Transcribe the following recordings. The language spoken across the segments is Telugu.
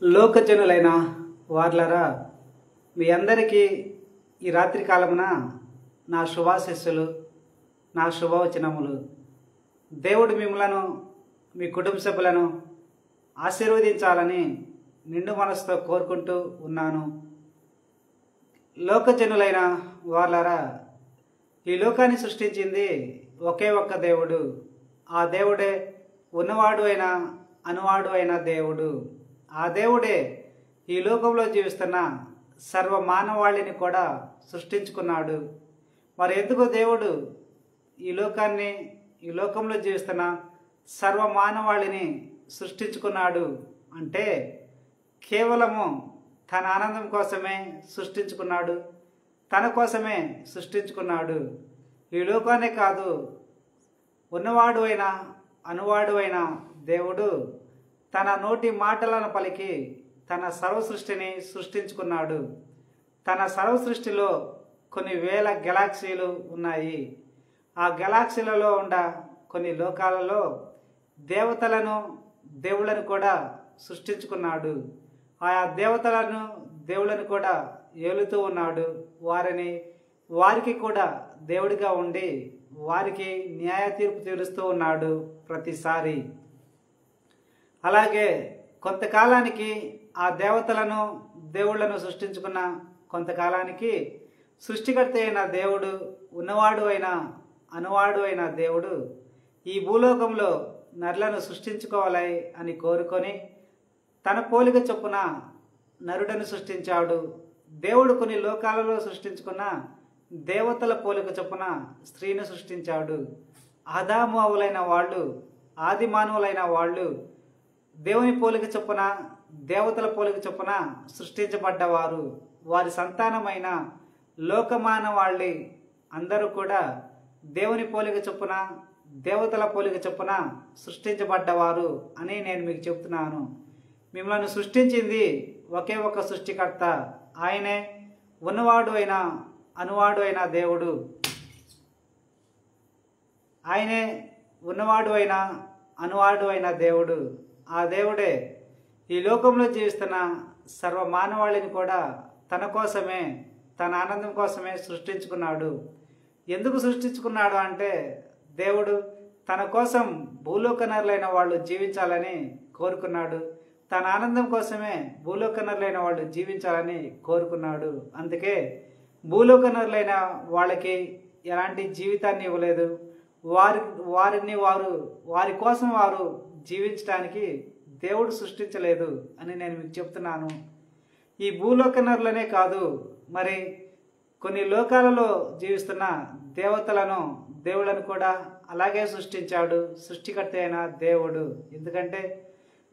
లోకజనులైన వార్లరా, మీ అందరికీ ఈ రాత్రి కాలమున నా శుభాశీస్సులు, నా శుభవచనములు. దేవుడు మిమ్మలను, మీ కుటుంబ సభ్యులను ఆశీర్వదించాలని నిండు మనసుతో కోరుకుంటూ ఉన్నాను. లోకజనులైన వార్లరా, ఈ లోకాన్ని సృష్టించింది ఒకే ఒక్క దేవుడు. ఆ దేవుడే ఉన్నవాడు అయిన అనువాడు అయిన దేవుడు. ఆ దేవుడే ఈ లోకంలో జీవిస్తున్న సర్వ మానవాళిని కూడా సృష్టించుకున్నాడు. మరి ఎందుకు దేవుడు ఈ లోకంలో జీవిస్తున్న సర్వ మానవాళిని సృష్టించుకున్నాడు అంటే, కేవలము తన ఆనందం కోసమే సృష్టించుకున్నాడు, తన కోసమే సృష్టించుకున్నాడు. ఈ లోకానే కాదు, ఉన్నవాడు అయిన అనువాడు అయిన దేవుడు తన నోటి మాటలను పలికి తన సర్వ సృష్టిని సృష్టించుకున్నాడు. తన సర్వ సృష్టిలో కొన్ని వేల గెలాక్సీలు ఉన్నాయి. ఆ గెలాక్సీలలో ఉన్న కొన్ని లోకాలలో దేవతలను, దేవుళ్ళను కూడా సృష్టించుకున్నాడు. ఆయా దేవతలను, దేవుళ్ళను కూడా ఏలుతూ ఉన్నాడు. వారికి కూడా దేవుడిగా ఉండి వారికి న్యాయ తీర్పు తీరుస్తూ ఉన్నాడు ప్రతిసారి. అలాగే కొంతకాలానికి ఆ దేవతలను, దేవుళ్లను సృష్టించుకున్న కొంతకాలానికి సృష్టికర్త అయిన దేవుడు, ఉన్నవాడు అయిన అనువాడు అయిన దేవుడు ఈ భూలోకంలో నరులను సృష్టించుకోవాలి అని కోరుకొని తన పోలిక చొప్పున నరుడను సృష్టించాడు. దేవుడు కొన్ని లోకాలలో సృష్టించుకున్న దేవతల పోలిక చొప్పున స్త్రీని సృష్టించాడు. ఆదాము అవ్వలైన వాళ్ళు, ఆది మానవులైన వాళ్ళు దేవుని పోలిక చొప్పున, దేవతల పోలిక చొప్పున సృష్టించబడ్డవారు. వారి సంతానమైన లోకమానవాళ్ళి అందరూ కూడా దేవుని పోలిక చొప్పున, దేవతల పోలిక చొప్పున సృష్టించబడ్డవారు అని నేను మీకు చెప్తున్నాను. మిమ్మల్ని సృష్టించింది ఒకే ఒక సృష్టికర్త. ఆయనే ఉన్నవాడు అయిన అనువాడు అయిన దేవుడు. ఆయనే ఉన్నవాడు అయిన అనువాడు అయిన దేవుడు. ఆ దేవుడే ఈ లోకంలో జీవిస్తున్న సర్వ మానవాళిని కూడా తన కోసమే, తన ఆనందం కోసమే సృష్టించుకున్నాడు. ఎందుకు సృష్టించుకున్నాడు అంటే, దేవుడు తన కోసం భూలోకనరులైన వాళ్ళు జీవించాలని కోరుకున్నాడు. తన ఆనందం కోసమే భూలోకనరులైన వాళ్ళు జీవించాలని కోరుకున్నాడు. అందుకే భూలోకనరులైన వాళ్ళకి ఎలాంటి జీవితాన్ని ఇవ్వలేదు. వారి కోసం వారు జీవించడానికి దేవుడు సృష్టించలేదు అని నేను మీకు చెప్తున్నాను. ఈ భూలోకనరులనే కాదు, మరి కొన్ని లోకాలలో జీవిస్తున్న దేవతలను, దేవుళ్ళను కూడా అలాగే సృష్టించాడు సృష్టికర్త అయిన దేవుడు. ఎందుకంటే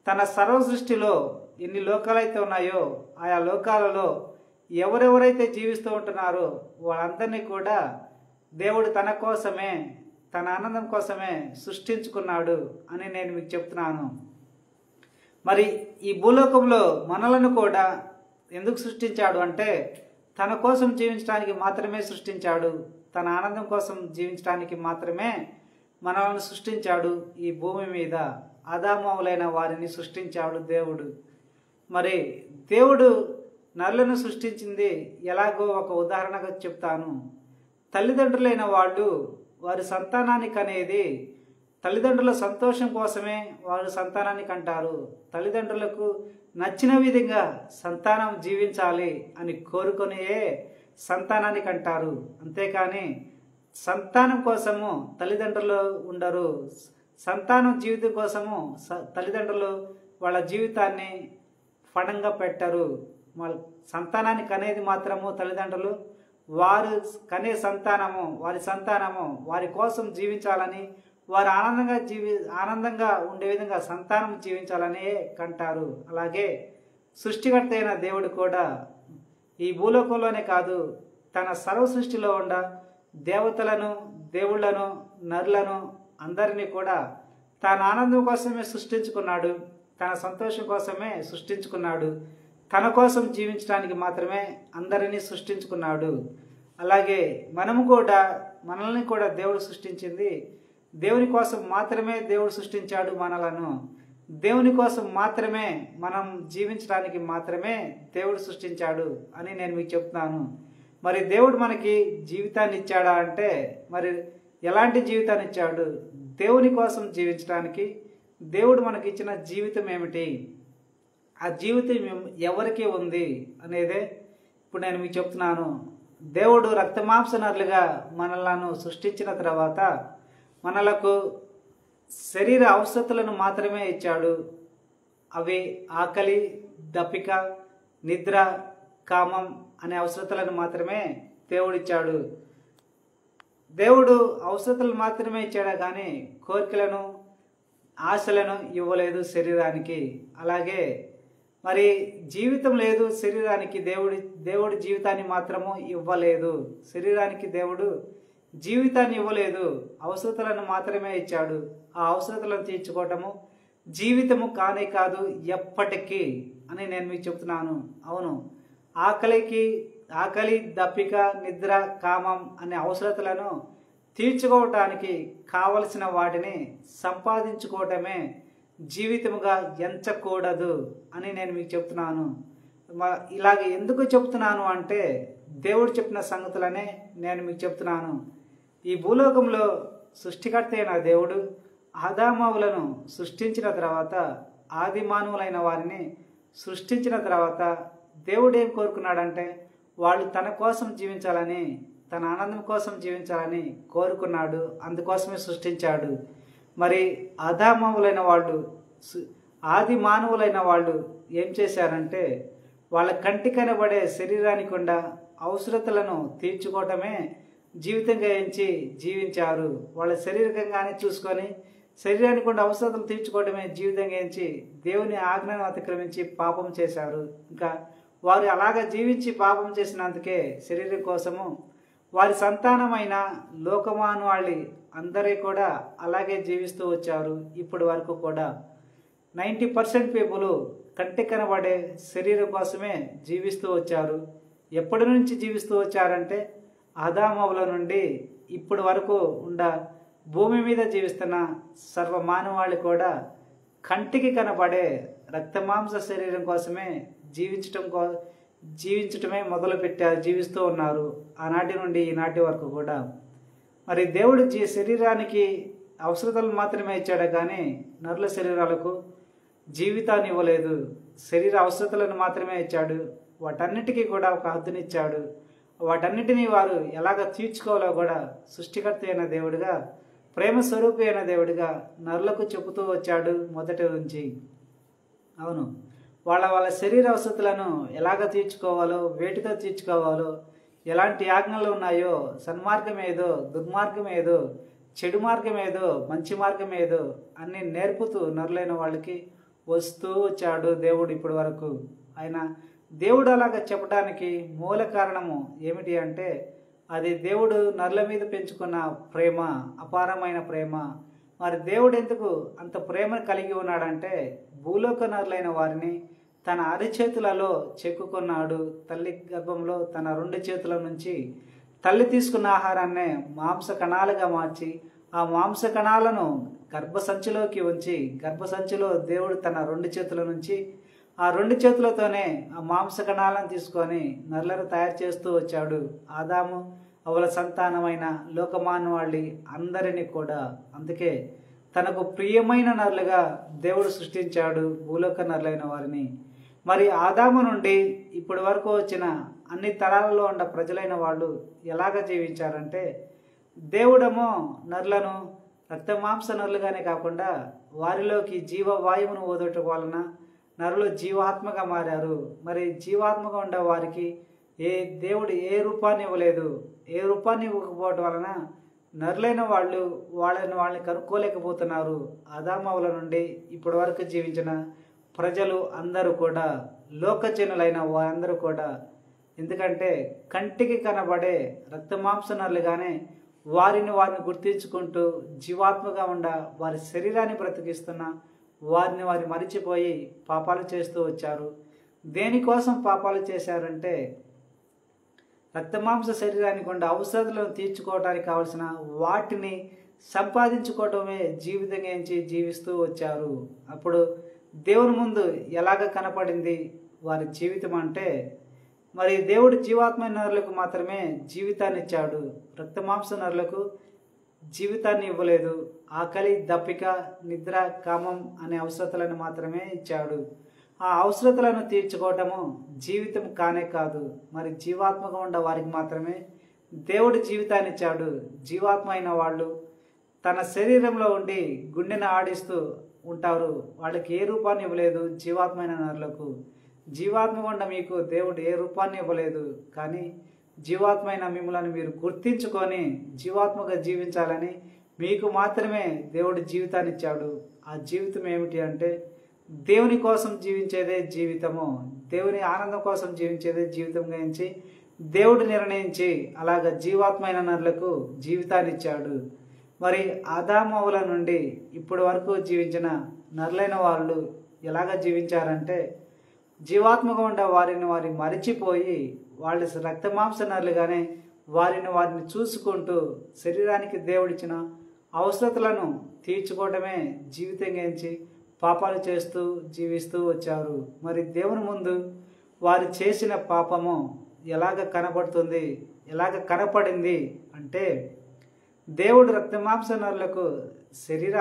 తన సర్వ సృష్టిలో ఎన్ని లోకాలైతే ఉన్నాయో ఆయా లోకాలలో ఎవరెవరైతే జీవిస్తూ ఉంటున్నారో వాళ్ళందరినీ కూడా దేవుడు తన కోసమే, తన ఆనందం కోసమే సృష్టించుకున్నాడు అని నేను మీకు చెప్తున్నాను. మరి ఈ భూలోకంలో మనలను కూడా ఎందుకు సృష్టించాడు అంటే, తన కోసం జీవించడానికి మాత్రమే సృష్టించాడు. తన ఆనందం కోసం జీవించడానికి మాత్రమే మనల్ని సృష్టించాడు. ఈ భూమి మీద ఆదామవులైన వారిని సృష్టించాడు దేవుడు. మరి దేవుడు నరులను సృష్టించింది ఎలాగో ఒక ఉదాహరణగా చెప్తాను. తల్లిదండ్రులైన వాళ్ళు వారి సంతానానికి అనేది తల్లిదండ్రుల సంతోషం కోసమే వారు సంతానాన్ని కంటారు. తల్లిదండ్రులకు నచ్చిన విధంగా సంతానం జీవించాలి అని కోరుకొనియే సంతానాన్ని కంటారు. అంతేకాని సంతానం కోసము తల్లిదండ్రులు ఉండరు. సంతానం జీవితం కోసము తల్లిదండ్రులు వాళ్ళ జీవితాన్ని ఫణంగా పెట్టరు. సంతానాన్ని కనేది మాత్రము తల్లిదండ్రులు. వారు కనే వారి సంతానము వారి కోసం జీవించాలని, వారు ఆనందంగా ఉండే విధంగా సంతానం జీవించాలనే కంటారు. అలాగే సృష్టికర్త అయిన దేవుడు కూడా ఈ భూలోకంలోనే కాదు, తన సర్వ సృష్టిలో ఉన్న దేవతలను, దేవుళ్లను, నరులను అందరినీ కూడా తన ఆనందం కోసమే సృష్టించుకున్నాడు. తన సంతోషం కోసమే సృష్టించుకున్నాడు. తన కోసం జీవించడానికి మాత్రమే అందరినీ సృష్టించుకున్నాడు. అలాగే మనల్ని కూడా దేవుడు సృష్టించింది దేవుని కోసం మాత్రమే దేవుడు సృష్టించాడు మనలను. దేవుని కోసం మాత్రమే, మనం జీవించడానికి మాత్రమే దేవుడు సృష్టించాడు అని నేను మీకు చెప్తున్నాను. మరి దేవుడు మనకి జీవితాన్ని ఇచ్చాడా అంటే, మరి ఎలాంటి జీవితాన్ని ఇచ్చాడు? దేవుని కోసం జీవించడానికి దేవుడు మనకి ఇచ్చిన జీవితం ఏమిటి, ఆ జీవితం ఎవరికి ఉంది అనేదే ఇప్పుడు నేను మీకు చెప్తున్నాను. దేవుడు రక్తమాంసనరులుగా మనలను సృష్టించిన తర్వాత మనలకు శరీర అవసరతలను మాత్రమే ఇచ్చాడు. అవి ఆకలి, దప్పిక, నిద్ర, కామం అనే అవసరతలను మాత్రమే దేవుడు ఇచ్చాడు. దేవుడు అవసరతలు మాత్రమే ఇచ్చాడా కానీ కోరికలను, ఆశలను ఇవ్వలేదు శరీరానికి. అలాగే మరి జీవితం లేదు శరీరానికి, దేవుడి జీవితాన్ని మాత్రము ఇవ్వలేదు. శరీరానికి దేవుడు జీవితాన్ని ఇవ్వలేదు, అవసరతలను మాత్రమే ఇచ్చాడు. ఆ అవసరతలను తీర్చుకోవటము జీవితము కానే కాదు ఎప్పటికీ అని నేను మీకు చెప్తున్నాను. అవును, ఆకలి, దప్పిక, నిద్ర, కామం అనే అవసరతలను తీర్చుకోవటానికి కావలసిన వాటిని సంపాదించుకోవటమే జీవితముగా ఎంచకూడదు అని నేను మీకు చెప్తున్నాను. ఇలాగ ఎందుకు చెప్తున్నాను అంటే, దేవుడు చెప్పిన సంగతులనే నేను మీకు చెప్తున్నాను. ఈ భూలోకంలో సృష్టికర్త అయిన దేవుడు ఆదామవులను సృష్టించిన తర్వాత, ఆది మానవులైన వారిని సృష్టించిన తర్వాత దేవుడు ఏం కోరుకున్నాడంటే, వాళ్ళు తన కోసం జీవించాలని, తన ఆనందం కోసం జీవించాలని కోరుకున్నాడు. అందుకోసమే సృష్టించాడు. మరి ఆదామవులైన వాళ్ళు, ఆది మానవులైన వాళ్ళు ఏం చేశారంటే, వాళ్ళ కంటి కనబడే శరీరానికి ఉన్న అవసరతలను తీర్చుకోవటమే జీవితంగా ఎంచి జీవించారు. వాళ్ళ శరీరకంగానే చూసుకొని శరీరానికి ఉన్న అవసరతలు తీర్చుకోవడమే జీవితంగా ఎంచి దేవుని ఆజ్ఞను అతిక్రమించి పాపం చేశారు. ఇంకా వారు అలాగా జీవించి పాపం చేసినందుకే శరీరం కోసము వారి సంతానమైన లోకమానవాళి అందరూ కూడా అలాగే జీవిస్తూ వచ్చారు. ఇప్పటి వరకు కూడా 90% పీపుల్ కంటి కనబడే శరీరం కోసమే జీవిస్తూ వచ్చారు. ఎప్పటి నుంచి జీవిస్తూ వచ్చారంటే, ఆదామవుల నుండి ఇప్పటి వరకు భూమి మీద జీవిస్తున్న సర్వ మానవాళి కూడా కంటికి కనబడే రక్తమాంస శరీరం కోసమే జీవించటమే మొదలుపెట్టారు, జీవిస్తూ ఉన్నారు. ఆనాటి నుండి ఈనాటి వరకు కూడా. మరి దేవుడు శరీరానికి అవసరతలు మాత్రమే ఇచ్చాడు కానీ నరుల శరీరాలకు జీవితాన్ని ఇవ్వలేదు. శరీర అవసరతలను మాత్రమే ఇచ్చాడు. వాటన్నిటికీ కూడా ఒక హద్దునిచ్చాడు. వాటన్నిటినీ వారు ఎలాగ తీర్చుకోవాలో కూడా సృష్టికర్త అయిన దేవుడిగా, ప్రేమ స్వరూపి అయిన దేవుడిగా నరులకు చెబుతూ వచ్చాడు మొదటి నుంచి. అవును, వాళ్ళ శరీర అవసరతలను ఎలాగ తీర్చుకోవాలో, వేటితో తీర్చుకోవాలో, ఎలాంటి ఆజ్ఞలు ఉన్నాయో, సన్మార్గం ఏదో, దుర్మార్గం ఏదో, చెడు మార్గం ఏదో, మంచి మార్గం ఏదో అన్ని నేర్పుతూ నరులైన వాళ్ళకి వస్తూ వచ్చాడు దేవుడు ఇప్పటి వరకు. దేవుడు అలాగా చెప్పడానికి మూల కారణము ఏమిటి అంటే, అది దేవుడు నరుల మీద పెంచుకున్న ప్రేమ, అపారమైన ప్రేమ. మరి దేవుడు ఎందుకు అంత ప్రేమను కలిగి ఉన్నాడంటే, భూలోక నరులైన వారిని తన అరిచేతులలో చెక్కుకున్నాడు. తల్లి గర్భంలో తన 2 చేతుల నుంచి తల్లి తీసుకున్న ఆహారాన్నే మాంస కణాలుగా మార్చి, ఆ మాంస కణాలను గర్భసంచిలోకి ఉంచి, గర్భసంచిలో దేవుడు తన 2 చేతుల నుంచి, ఆ 2 చేతులతోనే ఆ మాంస కణాలను తీసుకొని నరులను తయారు చేస్తూ వచ్చాడు. ఆదాము అవల సంతానమైన లోకమానవాళి అందరినీ కూడా. అందుకే తనకు ప్రియమైన నరులుగా దేవుడు సృష్టించాడు భూలోక నరులైన వారిని. మరి ఆదాము నుండి ఇప్పటి వరకు వచ్చిన అన్ని తరాలలో ఉన్న ప్రజలైన వాళ్ళు ఎలాగ జీవించారంటే, దేవుడేమో నరులను రక్తమాంస నరులుగానే కాకుండా వారిలోకి జీవవాయువును ఓదటం వలన నరులు జీవాత్మగా మారారు. మరి జీవాత్మగా ఉండే వారికి దేవుడు ఏ రూపాన్ని ఇవ్వలేదు. ఏ రూపాన్ని ఇవ్వకపోవటం వలన నరులైన వాళ్ళని కనుక్కోలేకపోతున్నారు. ఆదామవుల నుండి ఇప్పటి వరకు జీవించిన ప్రజలు అందరూ కూడా, లోకజనులైన వారందరూ కూడా. ఎందుకంటే కంటికి కనబడే రక్తమాంస నరులుగానే వారిని గుర్తించుకుంటూ జీవాత్మగా వారి శరీరాన్ని బ్రతికిస్తున్న వారిని మరిచిపోయి పాపాలు చేస్తూ వచ్చారు. దేనికోసం పాపాలు చేశారంటే, రక్తమాంస శరీరానికి అవసరాలను తీర్చుకోవడానికి కావలసిన వాటిని సంపాదించుకోవటమే జీవితంగా ఎంచి జీవిస్తూ వచ్చారు. అప్పుడు దేవుని ముందు ఎలాగ కనపడింది వారి జీవితం అంటే, మరి దేవుడు జీవాత్మ నరులకు మాత్రమే జీవితాన్ని ఇచ్చాడు, రక్తమాంస నరులకు జీవితాన్ని ఇవ్వలేదు. ఆకలి, దప్పిక, నిద్ర, కామం అనే అవసరతలను మాత్రమే ఇచ్చాడు. ఆ అవసరతలను తీర్చుకోవటము జీవితం కానే కాదు. మరి జీవాత్మగా ఉన్న వారికి మాత్రమే దేవుడు జీవితాన్ని ఇచ్చాడు. జీవాత్మ అయిన వాళ్ళు తన శరీరంలో ఉండి గుండెను ఆడిస్తూ ఉంటారు. వాళ్ళకి ఏ రూపాన్ని ఇవ్వలేదు జీవాత్మైన నరులకు. జీవాత్మ గుండా మీకు దేవుడు ఏ రూపాన్ని ఇవ్వలేదు. కానీ జీవాత్మైన మిమ్మల్ని మీరు గుర్తించుకొని జీవాత్మగా జీవించాలని మీకు మాత్రమే దేవుడు జీవితాన్ని ఇచ్చాడు. ఆ జీవితం ఏమిటి అంటే, దేవుని కోసం జీవించేదే జీవితము. దేవుని ఆనందం కోసం జీవించేదే జీవితంగా ఎంచి దేవుడు నిర్ణయించి అలాగ జీవాత్మైన నరులకు జీవితాన్ని ఇచ్చాడు. మరి ఆదామవ్వల నుండి ఇప్పటి వరకు జీవించిన నరులైన వాళ్ళు ఎలాగ జీవించారంటే, జీవాత్మగా ఉండే వారిని మరిచిపోయి వాళ్ళు రక్తమాంస నరులుగానే వారిని చూసుకుంటూ శరీరానికి దేవుడిచ్చిన అవసరతలను తీర్చుకోవడమే జీవితంగా ఎంచి పాపాలు చేస్తూ జీవిస్తూ వచ్చారు. మరి దేవుని ముందు వారు చేసిన పాపము ఎలాగ కనపడుతుంది, ఎలాగ కనపడింది అంటే, దేవుడు రక్తమాంస నరులకు శరీర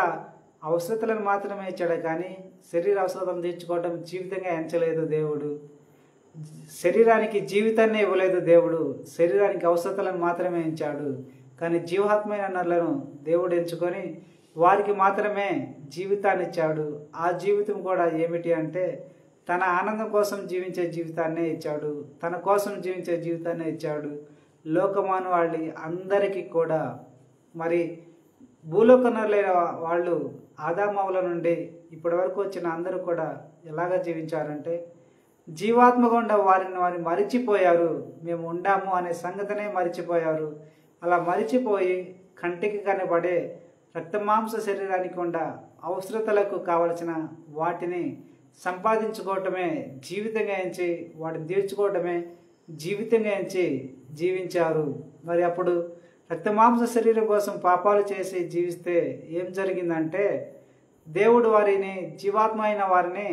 అవసరతలను మాత్రమే ఇచ్చాడు, కానీ శరీర అవసరతలను తీర్చుకోవడం జీవితంగా ఎంచలేదు దేవుడు. శరీరానికి జీవితాన్ని ఇవ్వలేదు దేవుడు. శరీరానికి అవసరతలను మాత్రమే ఇచ్చాడు. కానీ జీవాత్మైన నరులను దేవుడు ఎంచుకొని వారికి మాత్రమే జీవితాన్ని ఇచ్చాడు. ఆ జీవితం కూడా ఏమిటి అంటే, తన ఆనందం కోసం జీవించే జీవితాన్నే ఇచ్చాడు. తన కోసం జీవించే జీవితాన్నే ఇచ్చాడు. లోకమాను వాళ్ళి అందరికీ కూడా మరి భూలోక నరులైన వాళ్ళు ఆదామవ్వల నుండి ఇప్పటి వరకు వచ్చిన అందరూ కూడా ఎలాగ జీవించారంటే, జీవాత్మగా ఉండ వారిని మరిచిపోయారు. మేము ఉండాము అనే సంగతినే మరిచిపోయారు. అలా మరిచిపోయి కంటికి కనబడే రక్తమాంస శరీరానికి ఉండ అవసరతలకు కావలసిన వాటిని సంపాదించుకోవటమే జీవితంగా ఎంచి వాటిని తీర్చుకోవటమే జీవితంగా ఎంచి జీవించారు. మరి అప్పుడు రక్తమాంస శరీరం కోసం పాపాలు చేసి జీవిస్తే ఏం జరిగిందంటే, దేవుడు వారిని జీవాత్మ అయిన వారిని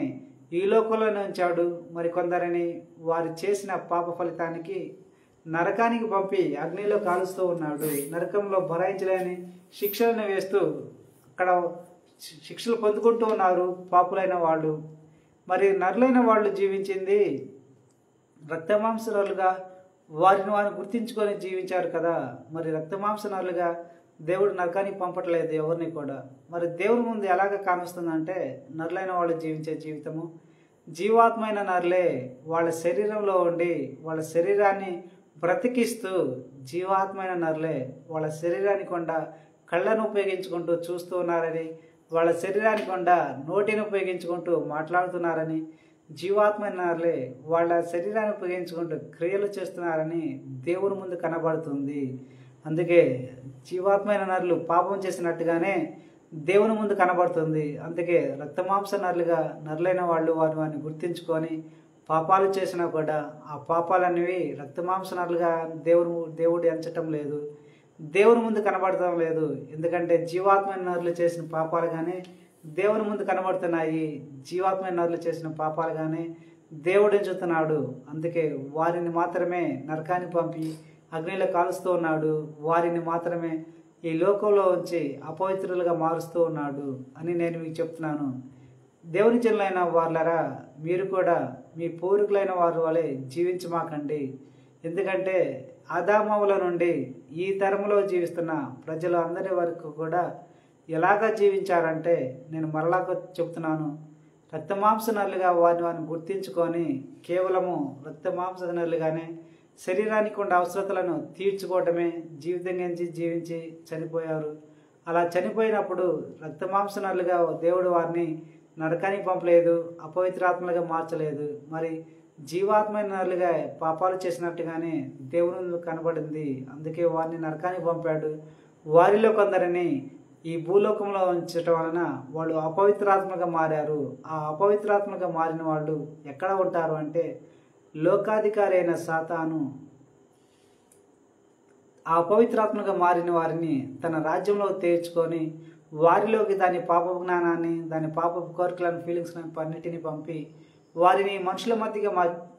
ఈ లోకంలోనే ఉంచాడు. మరి కొందరిని వారు చేసిన పాప ఫలితానికి నరకానికి పంపి అగ్నిలో కాలుస్తూ ఉన్నాడు. నరకంలో భరాయించలేని శిక్షలను వేస్తూ అక్కడ శిక్షలు పొందుకుంటూ ఉన్నారు పాపులైన వాళ్ళు. మరి నరులైన వాళ్ళు జీవించింది రక్తమాంస నరులుగా వారిని గుర్తించుకొని జీవించారు కదా. మరి రక్తమాంస నరులుగా దేవుడు నరకానికి పంపట్లేదు ఎవరిని కూడా. మరి దేవుని ముందు ఎలాగ కానొస్తుందంటే, నరులైన వాళ్ళు జీవించే జీవితము జీవాత్మైన నరులే వాళ్ళ శరీరంలో ఉండి వాళ్ళ శరీరాన్ని బ్రతికిస్తూ, జీవాత్మైన నరులే వాళ్ళ శరీరానికి కొండ కళ్ళను ఉపయోగించుకుంటూ చూస్తూ ఉన్నారని, వాళ్ళ శరీరానికి కొండ నోటిని ఉపయోగించుకుంటూ మాట్లాడుతున్నారని, జీవాత్మైన నరులే వాళ్ళ శరీరాన్ని ఉపయోగించుకుంటూ క్రియలు చేస్తున్నారని దేవుని ముందు కనబడుతుంది. అందుకే జీవాత్మైన నరులు పాపం చేసినట్టుగానే దేవుని ముందు కనబడుతుంది. అందుకే రక్తమాంస నరులుగా నరులైన వాళ్ళు వారిని గుర్తించుకొని పాపాలు చేసినా కూడా ఆ పాపాలనేవి రక్తమాంస నరులుగా దేవుడు ఎంచటం లేదు, దేవుని ముందు కనబడటం లేదు. ఎందుకంటే జీవాత్మైన నరులు చేసిన పాపాలుగానే దేవుని ముందు కనబడుతున్నాయి. జీవాత్మైన నరులు చేసిన పాపాలుగానే దేవుడు ఎంచుతున్నాడు. అందుకే వారిని మాత్రమే నరకానికి పంపి అగ్నిలో కాలుస్తూ ఉన్నాడు. వారిని మాత్రమే ఈ లోకంలో ఉంచి అపవిత్రులుగా మారుస్తూ ఉన్నాడు అని నేను మీకు చెప్తున్నాను. దేవుని జనులైన వారులారా, మీరు కూడా మీ పూర్వీకులైన వారి వలె జీవించమాకండి. ఎందుకంటే ఆదామవ్వల నుండి ఈ తరంలో జీవిస్తున్న ప్రజలు అందరి వరకు కూడా ఎలాగా జీవించారంటే, నేను మరలా చెప్తున్నాను, రక్తమాంస నరులుగా వారిని గుర్తించుకొని కేవలము రక్తమాంస నరులుగానే శరీరానికి ఉండే అవసరతలను తీర్చుకోవటమే జీవితంగా జీవించి చనిపోయారు. అలా చనిపోయినప్పుడు రక్తమాంస నరులుగా దేవుడు వారిని నరకానికి పంపలేదు, అపవిత్రాత్మలుగా మార్చలేదు. మరి జీవాత్మైన నరులుగా పాపాలు చేసినట్టుగానే దేవుని కనబడింది. అందుకే వారిని నరకానికి పంపాడు. వారిలో కొందరిని ఈ భూలోకంలో ఉంచటం వలన వాళ్ళు అపవిత్రాత్మగా మారారు. ఆ అపవిత్రాత్మగా మారిన వాళ్ళు ఎక్కడ ఉంటారు అంటే, లోకాధికారి అయిన సాతాను ఆ అపవిత్రాత్మగా మారిన వారిని తన రాజ్యంలో చేర్చుకొని వారిలోకి దాని పాప జ్ఞానాన్ని, దాని పాప కోరికలను, ఫీలింగ్స్ అన్నిటిని పంపి వారిని మనుషుల మధ్యగా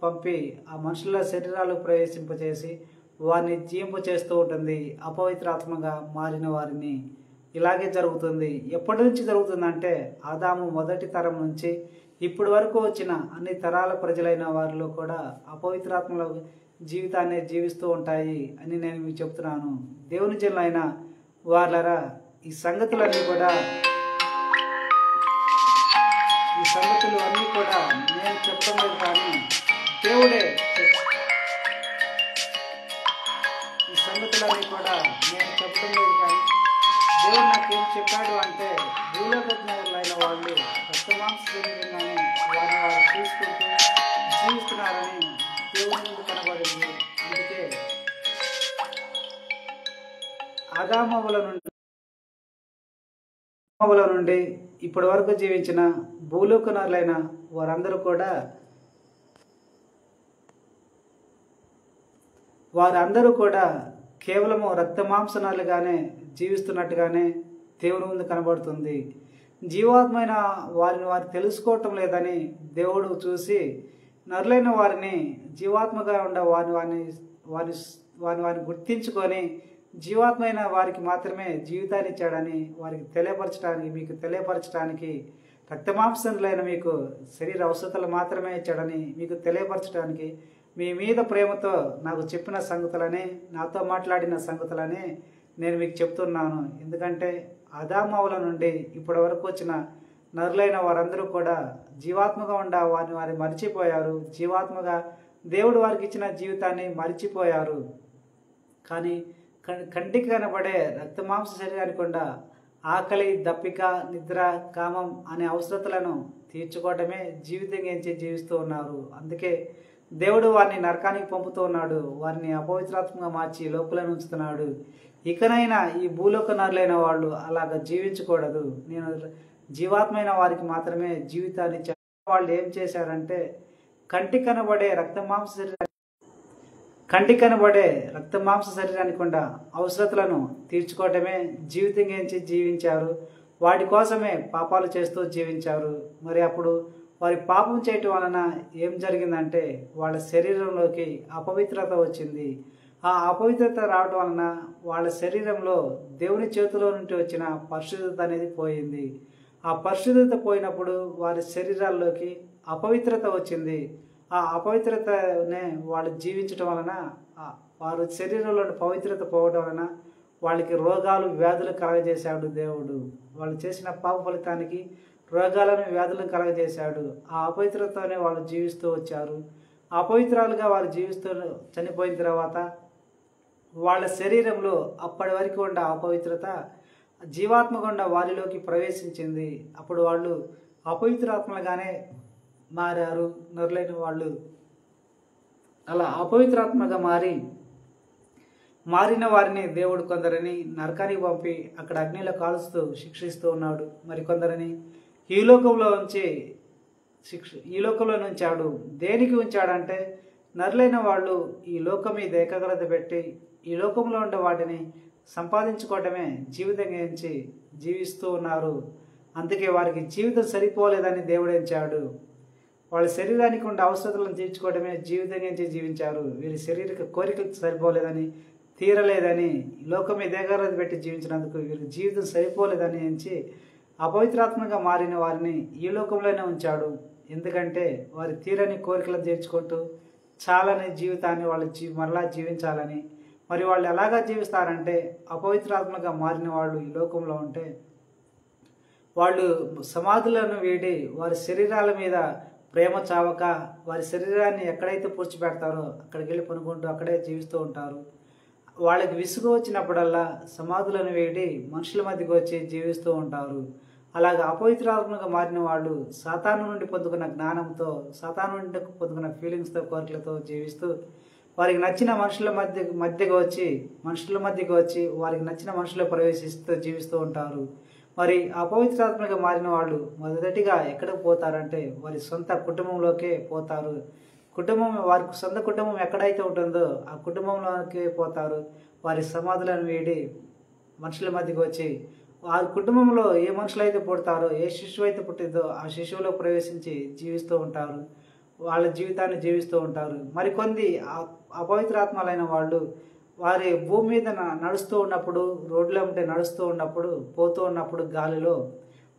పంపి ఆ మనుషుల శరీరాలు ప్రవేశింపచేసి వారిని జీవింప చేస్తూ ఉంటుంది. అపవిత్రాత్మగా మారిన వారిని ఇలాగే జరుగుతుంది. ఎప్పటి నుంచి జరుగుతుందంటే ఆదాము మొదటి తరం నుంచి ఇప్పటి వరకు వచ్చిన అన్ని తరాల ప్రజలైన వారిలో కూడా అపవిత్రాత్మల జీవితాన్ని జీవిస్తూ ఉంటాయి అని నేను మీకు చెప్తున్నాను. దేవుని జనులైన వాళ్ళరా, ఈ సంగతులు అన్నీ కూడా నేను చెప్పడం లేదు, కానీ దేవుడే ఈ సంగతులన్నీ కూడా నేను చెప్పడం లేదు, కానీ దేవుడు నాకేం చెప్పాడు అంటే భూలోకజ్ఞులైన వాళ్ళు రక్తమాంస శరీరంగానే వారు చూసుకుంటూ జీవిస్తున్నారని దేవుని ముందు కనబడింది. అందుకే ఆదామవ్వల నుండి ఇప్పటి వరకు జీవించిన భూలోకనరులైన వారందరూ కూడా కేవలము రక్తమాంసనాలుగానే జీవిస్తున్నట్టుగానే దేవుని ముందు కనబడుతుంది. జీవాత్మైన వారిని తెలుసుకోవటం లేదని దేవుడు చూసి నరులైన వారిని జీవాత్మగా ఉండ వారిని గుర్తించుకొని జీవాత్మైన వారికి మాత్రమే జీవితాన్ని ఇచ్చాడని వారికి తెలియపరచడానికి, మీకు తెలియపరచడానికి, రక్తమాంసంలైన మీకు శరీర అవసరతలు మాత్రమే ఇచ్చాడని మీకు తెలియపరచడానికి, మీ మీద ప్రేమతో నాకు చెప్పిన సంగతులని, నాతో మాట్లాడిన సంగతులని నేను మీకు చెప్తున్నాను. ఎందుకంటే ఆదామవ్వల నుండి ఇప్పటి వరకు వచ్చిన నరులైన వారందరూ కూడా జీవాత్మగా వారిని మరిచిపోయారు. జీవాత్మగా దేవుడు వారికి ఇచ్చిన జీవితాన్ని మరిచిపోయారు. కానీ కంటికి కనబడే రక్తమాంస శరీరానికి కూడా ఆకలి, దప్పిక, నిద్ర, కామం అనే అవసరతలను తీర్చుకోవటమే జీవితంగా జీవిస్తూ ఉన్నారు. అందుకే దేవుడు వారిని నరకానికి పంపుతూ ఉన్నాడు. వారిని అపవిత్రాత్మగా మార్చి లోపలను ఉంచుతున్నాడు. ఇకనైనా ఈ భూలోక నరులైన వాళ్ళు అలాగ జీవించకూడదు. నేను జీవాత్మైన వారికి మాత్రమే జీవితాన్ని వాళ్ళు ఏం చేశారంటే కంటికి కనబడే రక్తమాంస శరీరానికి కూడా అవసరతలను తీర్చుకోవటమే జీవితంగా జీవించారు. వాటి కోసమే పాపాలు చేస్తూ జీవించారు. మరి అప్పుడు వారి పాపం చేయటం వలన ఏం జరిగిందంటే వాళ్ళ శరీరంలోకి అపవిత్రత వచ్చింది. ఆ అపవిత్రత రావడం వలన వాళ్ళ శరీరంలో దేవుని చేతిలో నుండి వచ్చిన పరిశుద్ధత అనేది పోయింది. ఆ పరిశుద్ధత పోయినప్పుడు వారి శరీరాల్లోకి అపవిత్రత వచ్చింది. ఆ అపవిత్రతనే వాళ్ళు జీవించడం వలన వారి శరీరంలోని పవిత్రత పోవడం వలన వాళ్ళకి రోగాలు, వ్యాధులు కలగజేశాడు దేవుడు. వాళ్ళు చేసిన పాప ఫలితానికి రోగాలను, వ్యాధులను కలగజేశాడు. ఆ అపవిత్రతతోనే వాళ్ళు జీవిస్తూ వచ్చారు. అపవిత్రాలుగా వారు జీవిస్తూ చనిపోయిన తర్వాత వాళ్ళ శరీరంలో అప్పటి వరకు ఉన్న అపవిత్రత జీవాత్మగా వారిలోకి ప్రవేశించింది. అప్పుడు వాళ్ళు అపవిత్రాత్మలుగానే మారారు. నరులైన వాళ్ళు అలా అపవిత్రాత్మగా మారిన వారిని దేవుడు కొందరిని నరకానికి పంపి అక్కడ అగ్నిలో కాలుస్తూ శిక్షిస్తూ ఉన్నాడు. మరి కొందరిని ఈ లోకంలో ఉంచాడు. దేనికి ఉంచాడంటే నరులైన వాళ్ళు ఈ లోకం మీద ఏకాగ్రత పెట్టి ఈ లోకంలో ఉండే వాటిని సంపాదించుకోవటమే జీవితంగా జీవిస్తూ ఉన్నారు. అందుకే వారికి జీవితం సరిపోలేదని దేవుడు ఎంచాడు. వాళ్ళ శరీరానికి ఉండే అవసరతలను తీర్చుకోవడమే జీవితంగా జీవించారు. వీరి శారీరక కోరికలు సరిపోలేదని, తీరలేదని, లోకం మీద ఏకాగ్రత పెట్టి జీవించినందుకు వీరికి జీవితం సరిపోలేదని ఎంచి అపవిత్రాత్మగా మారిన వారిని ఈ లోకంలోనే ఉంచాడు. ఎందుకంటే వారి తీరని కోరికలను తీర్చుకుంటూ చాలని జీవితాన్ని వాళ్ళు మరలా జీవించాలని. మరి వాళ్ళు ఎలాగా జీవిస్తారంటే అపవిత్రాత్మగా మారిన వాళ్ళు ఈ లోకంలో ఉంటే వాళ్ళు సమాధులను వీడి వారి శరీరాల మీద ప్రేమ చావక వారి శరీరాన్ని ఎక్కడైతే పూడ్చిపెడతారో అక్కడికి వెళ్ళి పనుకుంటూ అక్కడే జీవిస్తూ ఉంటారు. వాళ్ళకి విసుగు వచ్చినప్పుడల్లా సమాధులను వీడి మనుషుల మధ్యకి వచ్చి జీవిస్తూ ఉంటారు. అలాగే అపవిత్రాత్మగా మారిన వాళ్ళు సాతాను నుండి పొందుకున్న జ్ఞానంతో, సాతాను నుండి పొందుకున్న ఫీలింగ్స్తో, కోరికలతో జీవిస్తూ వారికి నచ్చిన మనుషుల మధ్యకి వచ్చి వారికి నచ్చిన మనుషులు ప్రవేశిస్తూ జీవిస్తూ ఉంటారు. మరి అపవిత్రాత్మగా మారిన వాళ్ళు మొదటిగా ఎక్కడికి పోతారంటే వారి సొంత కుటుంబంలోకే పోతారు. కుటుంబం, వారి సొంత కుటుంబం ఎక్కడైతే ఉంటుందో ఆ కుటుంబంలోకి పోతారు. వారి సమాధులను వీడి మనుషుల మధ్యకి వచ్చి వారి కుటుంబంలో ఏ మనుషులైతే పుడతారో, ఏ శిశువు అయితే పుట్టిందో ఆ శిశువులో ప్రవేశించి జీవిస్తూ ఉంటారు. వాళ్ళ జీవితాన్ని జీవిస్తూ ఉంటారు. మరికొంది అపవిత్రాత్మలైన వాళ్ళు వారి భూమి మీద నడుస్తూ ఉన్నప్పుడు, రోడ్ల వెంట నడుస్తూ ఉన్నప్పుడు, పోతూ ఉన్నప్పుడు గాలిలో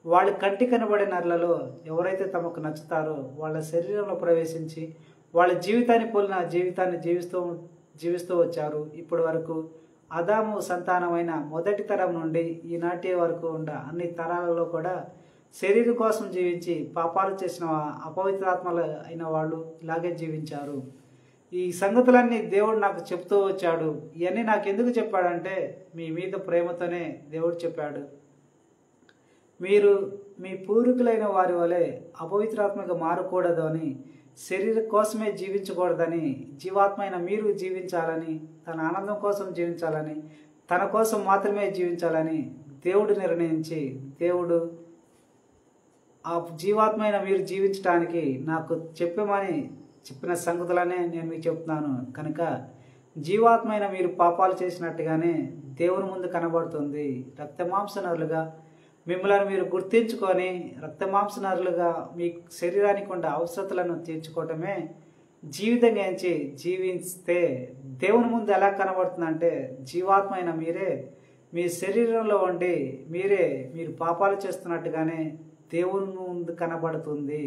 వాళ్ళ కంటి కనబడే నర్లలో ఎవరైతే తమకు నచ్చుతారో వాళ్ళ శరీరంలో ప్రవేశించి వాళ్ళ జీవితాన్ని పోలిన జీవితాన్ని జీవిస్తూ వచ్చారు. ఇప్పటి వరకు ఆదాము సంతానమైన మొదటి తరం నుండి ఈనాటి వరకు ఉన్న అన్ని తరాలలో కూడా శరీరం కోసం జీవించి పాపాలు చేసిన అపవిత్రాత్మలు అయిన వాళ్ళు ఇలాగే జీవించారు. ఈ సంగతులన్నీ దేవుడు నాకు చెప్తూ వచ్చాడు. ఇవన్నీ నాకు ఎందుకు చెప్పాడంటే మీ మీద ప్రేమతోనే దేవుడు చెప్పాడు. మీరు మీ పూర్వీకులైన వారి వలె అపవిత్రాత్మగా మారకూడదు అని, శరీరం కోసమే జీవించకూడదని, జీవాత్మైన మీరు జీవించాలని, తన ఆనందం కోసం జీవించాలని, తన కోసం మాత్రమే జీవించాలని దేవుడు నిర్ణయించి, దేవుడు ఆ జీవాత్మైన మీరు జీవించడానికి నాకు చెప్పిన సంగతులనే నేను మీకు చెప్తున్నాను. కనుక జీవాత్మైన మీరు పాపాలు చేసినట్టుగానే దేవుని ముందు కనబడుతుంది. రక్తమాంసనరులుగా మిమ్మల్ని మీరు గుర్తించుకొని రక్తమాంసనరులుగా మీ శరీరానికి ఉండే అవసరతలను తీర్చుకోవటమే జీవితంగా ఎంచి జీవిస్తే దేవుని ముందు ఎలా కనబడుతుందంటే జీవాత్మైన మీరే మీ శరీరంలో ఉండి మీరు పాపాలు చేస్తున్నట్టుగానే దేవుని ముందు కనబడుతుంది.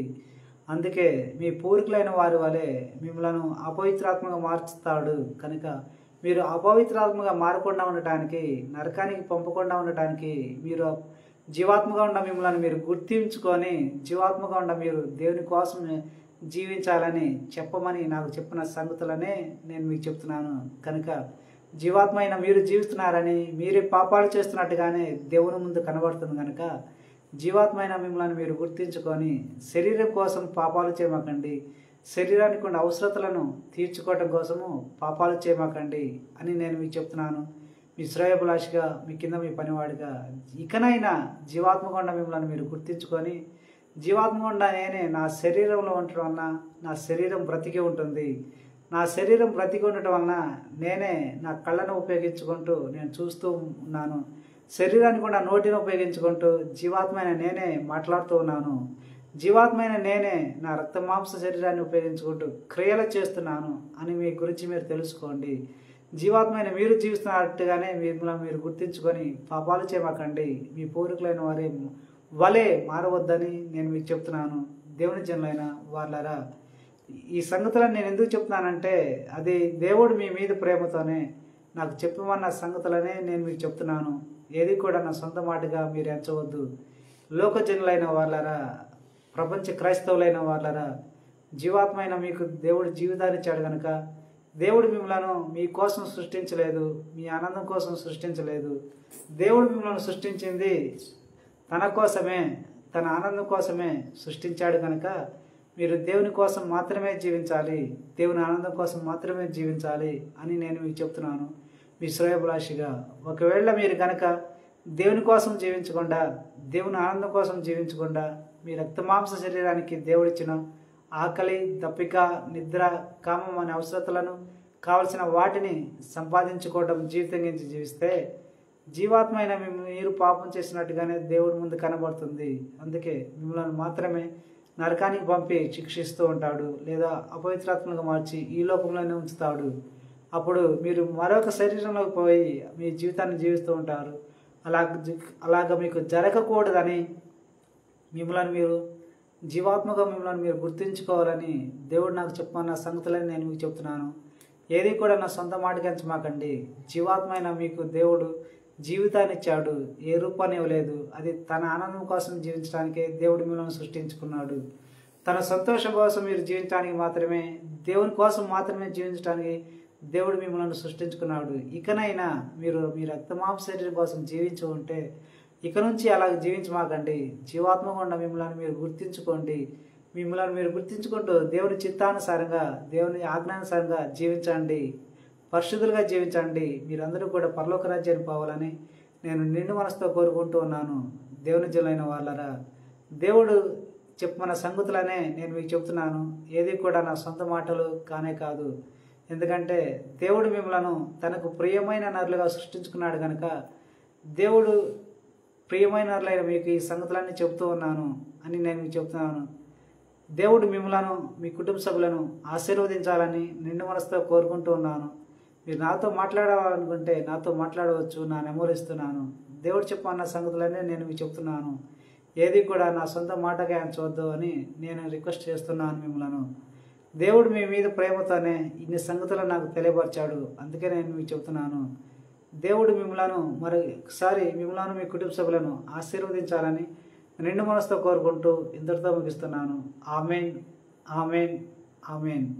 అందుకే మీ పూర్వీకులైన వారి వలె మిమ్మల్ని అపవిత్రాత్మగా మార్చుతాడు. కనుక మీరు అపవిత్రాత్మగా మారకుండా ఉండటానికి, నరకానికి పంపకుండా ఉండటానికి, మీరు జీవాత్మగా ఉన్న మిమ్మల్ని మీరు గుర్తించుకొని జీవాత్మగా ఉన్న మీరు దేవుని కోసం జీవించాలని చెప్పమని నాకు చెప్పిన సంగతులనే నేను మీకు చెప్తున్నాను. కనుక జీవాత్మైన మీరు జీవిస్తున్నారని, మీరే పాపాలు చేస్తున్నట్టుగానే దేవుని ముందు కనబడుతుంది. కనుక జీవాత్మైన మిమ్మల్ని మీరు గుర్తించుకొని శరీరం కోసం పాపాలు చేయమాకండి, శరీరానికి ఉన్న అవసరతలను తీర్చుకోవడం కోసము పాపాలు చేయమాకండి అని నేను మీకు చెప్తున్నాను. మీ శ్రేయోభిలాషిగా, మీ కింద మీ పనివాడిగా ఇకనైనా జీవాత్మకుండా మిమ్మల్ని మీరు గుర్తించుకొని జీవాత్మకుండా నేనే నా శరీరంలో ఉండటం వలన నా శరీరం బ్రతికి ఉంటుంది. నా శరీరం బ్రతికి ఉండటం వలన నేనే నా కళ్ళను ఉపయోగించుకుంటూ నేను చూస్తూ ఉన్నాను. శరీరాన్ని కూడా నోటిని ఉపయోగించుకుంటూ జీవాత్మైన నేనే మాట్లాడుతూ ఉన్నాను. జీవాత్మైన నేనే నా రక్తమాంస శరీరాన్ని ఉపయోగించుకుంటూ క్రియలు చేస్తున్నాను అని మీ గురించి మీరు తెలుసుకోండి. జీవాత్మైన మీరు జీవిస్తున్నట్టుగానే మిమ్మల్ని మీరు గుర్తించుకొని పాపాలు చేయమాకండి, మీ పూర్వీకులైన వారి వలె మారవద్దని నేను మీకు చెప్తున్నాను. దేవుని జనులైన వాళ్ళరా, ఈ సంగతులను నేను ఎందుకు చెప్తున్నానంటే అది దేవుడు మీ మీద ప్రేమతోనే నాకు చెప్పమన్న సంగతులనే నేను మీకు చెప్తున్నాను. ఏది కూడా నా సొంత మాటగా మీరు ఎంచవద్దు. లోకజనులైన వాళ్ళరా, ప్రపంచ క్రైస్తవులైన వాళ్ళరా, జీవాత్మైన మీకు దేవుడు జీవితాన్ని ఇచ్చాడు కనుక దేవుడు మిమ్మల్ని మీకోసం సృష్టించలేదు, మీ ఆనందం కోసం సృష్టించలేదు. దేవుడు మిమ్మల్ని సృష్టించింది తన కోసమే, తన ఆనందం కోసమే సృష్టించాడు. కనుక మీరు దేవుని కోసం మాత్రమే జీవించాలి, దేవుని ఆనందం కోసం మాత్రమే జీవించాలి అని నేను మీకు చెప్తున్నాను మీ శ్రేయోభిలాషిగా. ఒకవేళ మీరు కనుక దేవుని కోసం జీవించకుండా, దేవుని ఆనందం కోసం జీవించకుండా మీ రక్తమాంస శరీరానికి దేవుడిచ్చిన ఆకలి, దప్పిక, నిద్ర, కామం అనే అవసరతలను కావలసిన వాటిని సంపాదించుకోవడం జీవితంగా జీవిస్తే జీవాత్మైన మీరు పాపం చేసినట్టుగానే దేవుడి ముందు కనబడుతుంది. అందుకే మిమ్మల్ని మాత్రమే నరకానికి పంపి శిక్షిస్తూ ఉంటాడు, లేదా అపవిత్రాత్మగా మార్చి ఈ లోకంలోనే ఉంచుతాడు. అప్పుడు మీరు మరొక శరీరంలోకి పోయి మీ జీవితాన్ని జీవిస్తూ ఉంటారు. అలాగ మీకు జరగకూడదని మిమ్మల్ని మీరు జీవాత్మగా మిమ్మల్ని మీరు గుర్తించుకోవాలని దేవుడు నాకు చెప్పమన్న సంగతులని నేను మీకు చెప్తున్నాను. ఏది కూడా నా సొంత మాటకించమాకండి. జీవాత్మైన మీకు దేవుడు జీవితాన్ని ఇచ్చాడు, ఏ రూపాన్ని ఇవ్వలేదు. అది తన ఆనందం కోసం జీవించడానికే దేవుడు మిమ్మల్ని సృష్టించుకున్నాడు. తన సంతోషం కోసం మీరు జీవించడానికి మాత్రమే, దేవుని కోసం మాత్రమే జీవించడానికి దేవుడు మిమ్మల్ని సృష్టించుకున్నాడు. ఇకనైనా మీరు మీ రక్తమాంస శరీరం కోసం జీవించి ఉంటే ఇక నుంచి అలా జీవించమాకండి. జీవాత్మగా ఉన్న మిమ్మల్ని మీరు గుర్తించుకోండి. మిమ్మల్ని మీరు గుర్తించుకుంటూ దేవుని చిత్తానుసారంగా, దేవుని ఆజ్ఞానుసారంగా జీవించండి, పరిశుద్ధులుగా జీవించండి. మీరందరూ కూడా పరలోక రాజ్యాన్ని పోవాలని నేను నిండు మనసుతో కోరుకుంటూ ఉన్నాను. దేవుని జనులైన వాళ్ళరా, దేవుడు చెప్పమన్న సంగతులనే నేను మీకు చెప్తున్నాను. ఏది కూడా నా సొంత మాటలు కానే కాదు. ఎందుకంటే దేవుడు మిమ్మలను తనకు ప్రియమైన నరులుగా సృష్టించుకున్నాడు కనుక దేవుడు ప్రియమైన నరులైన మీకు ఈ సంగతులన్నీ చెబుతూ ఉన్నాను అని నేను మీకు చెప్తున్నాను. దేవుడు మిమ్మలను మీ కుటుంబ సభ్యులను ఆశీర్వదించాలని నిండు మనసుతో కోరుకుంటూ ఉన్నాను. మీరు నాతో మాట్లాడాలనుకుంటే నాతో మాట్లాడవచ్చు. నా నెంబర్ ఇస్తున్నాను. దేవుడు చెప్పన్న సంగతులన్నీ నేను మీకు చెప్తున్నాను. ఏది కూడా నా సొంత మాటగా ఆయన చూద్దు అని నేను రిక్వెస్ట్ చేస్తున్నాను మిమ్మలను. దేవుడు మీ మీద ప్రేమతోనే ఇన్ని సంగతులు నాకు తెలియపరిచాడు. అందుకే నేను మీకు చెప్తున్నాను. దేవుడు మిమ్మలను మరొకసారి మిమ్మలను మీ కుటుంబ సభ్యులను ఆశీర్వదించాలని నిండు మనసుతో కోరుకుంటూ ఇంతటితో ముగిస్తున్నాను. Amen, amen, amen.